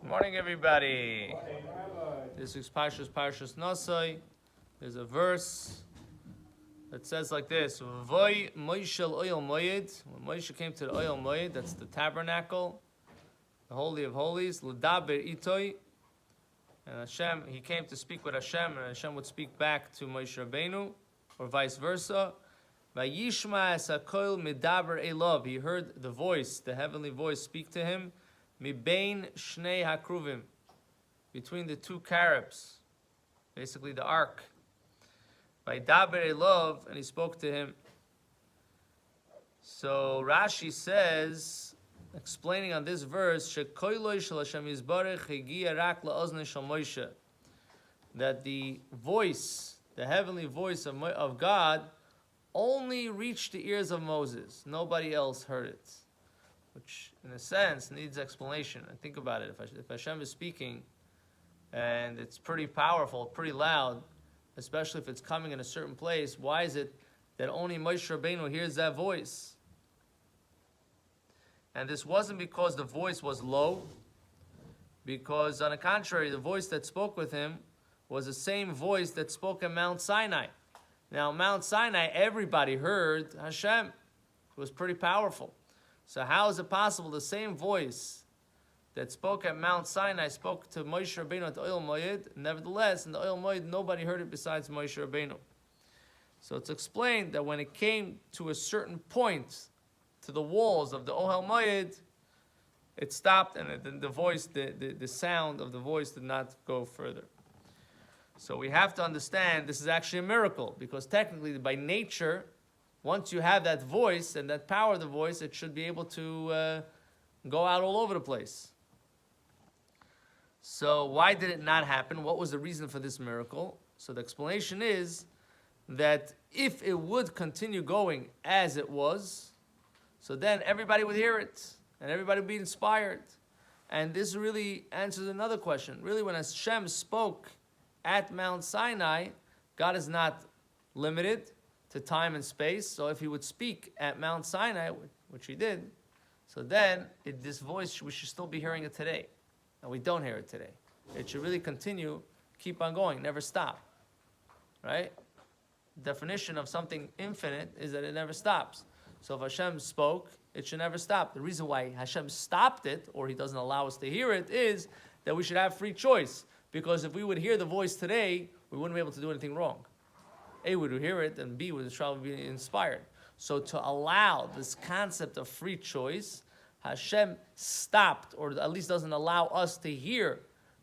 Good morning, everybody. This is Parshas Naso. There's a verse that says like this: "V'voy Moshe l'oil moed." When Moshe came to the oil moed, that's the tabernacle, the holy of holies, l'daber itoi. And Hashem, he came to speak with Hashem, and Hashem would speak back to Moshe Rabbeinu, or vice versa. Vayishma es hakoil midaber elov. He heard the voice, the heavenly voice, speak to him. Mibein shnei hakruvim, between the two carabs, basically the ark. Vaydaber elov, and he spoke to him. So Rashi says, explaining on this verse, shekoiloi shel Hashem yizbarech hegiya rak la'oznei shel Moshe, that the voice, the heavenly voice of God, only reached the ears of Moses. Nobody else heard it, which in a sense needs explanation. And think about it, if Hashem is speaking and it's pretty powerful, pretty loud, especially if it's coming in a certain place, why is it that only Moshe Rabbeinu hears that voice? And this wasn't because the voice was low, because on the contrary, the voice that spoke with him was the same voice that spoke at Mount Sinai. Now, Mount Sinai, everybody heard Hashem. It was pretty powerful. So how is it possible the same voice that spoke at Mount Sinai spoke to Moshe Rabbeinu at the Oil Moed? Nevertheless, in the Oil Moed, nobody heard it besides Moshe Rabbeinu. So it's explained that when it came to a certain point, to the walls of the Ohel Moed, it stopped, and the voice, the sound of the voice did not go further. So we have to understand this is actually a miracle, because technically, by nature, once you have that voice and that power of the voice, it should be able to go out all over the place. So why did it not happen? What was the reason for this miracle? So the explanation is that if it would continue going as it was, so then everybody would hear it, and everybody would be inspired. And this really answers another question. Really, when Hashem spoke at Mount Sinai, God is not limited to time and space. So if he would speak at Mount Sinai, which he did, so then this voice, we should still be hearing it today. And we don't hear it today. It should really continue, keep on going, never stop. Right? The definition of something infinite is that it never stops. So if Hashem spoke, it should never stop. The reason why Hashem stopped it, or he doesn't allow us to hear it, is that we should have free choice. Because if we would hear the voice today, we wouldn't be able to do anything wrong. A, we would hear it, and B, we would probably be inspired. So to allow this concept of free choice, Hashem stopped, or at least doesn't allow us to hear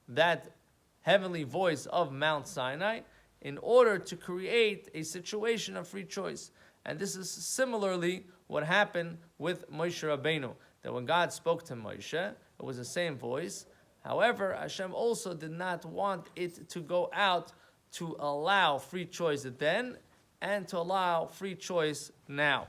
that heavenly voice of Mount Sinai in order to create a situation of free choice. And this is similarly what happened with Moshe Rabbeinu, that when God spoke to Moshe, it was the same voice. However, Hashem also did not want it to go out to allow free choice then and to allow free choice now.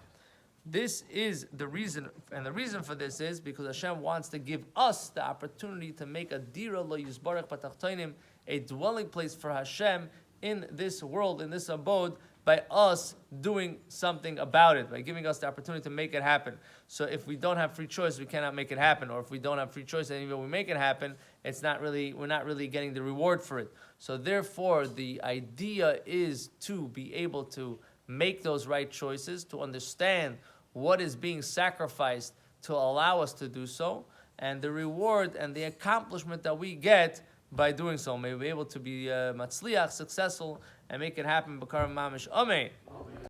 This is the reason, and the reason for this is because Hashem wants to give us the opportunity to make a dira lo yizbarach b'tachtainim, a dwelling place for Hashem in this world, in this abode, by us doing something about it, by giving us the opportunity to make it happen. So if we don't have free choice, we cannot make it happen. Or if we don't have free choice and even we make it happen, we're not really getting the reward for it. So therefore, the idea is to be able to make those right choices, to understand what is being sacrificed to allow us to do so, and the reward and the accomplishment that we get by doing so. May we be able to be matzliach, successful, and make it happen. B'karam mamish. Amen.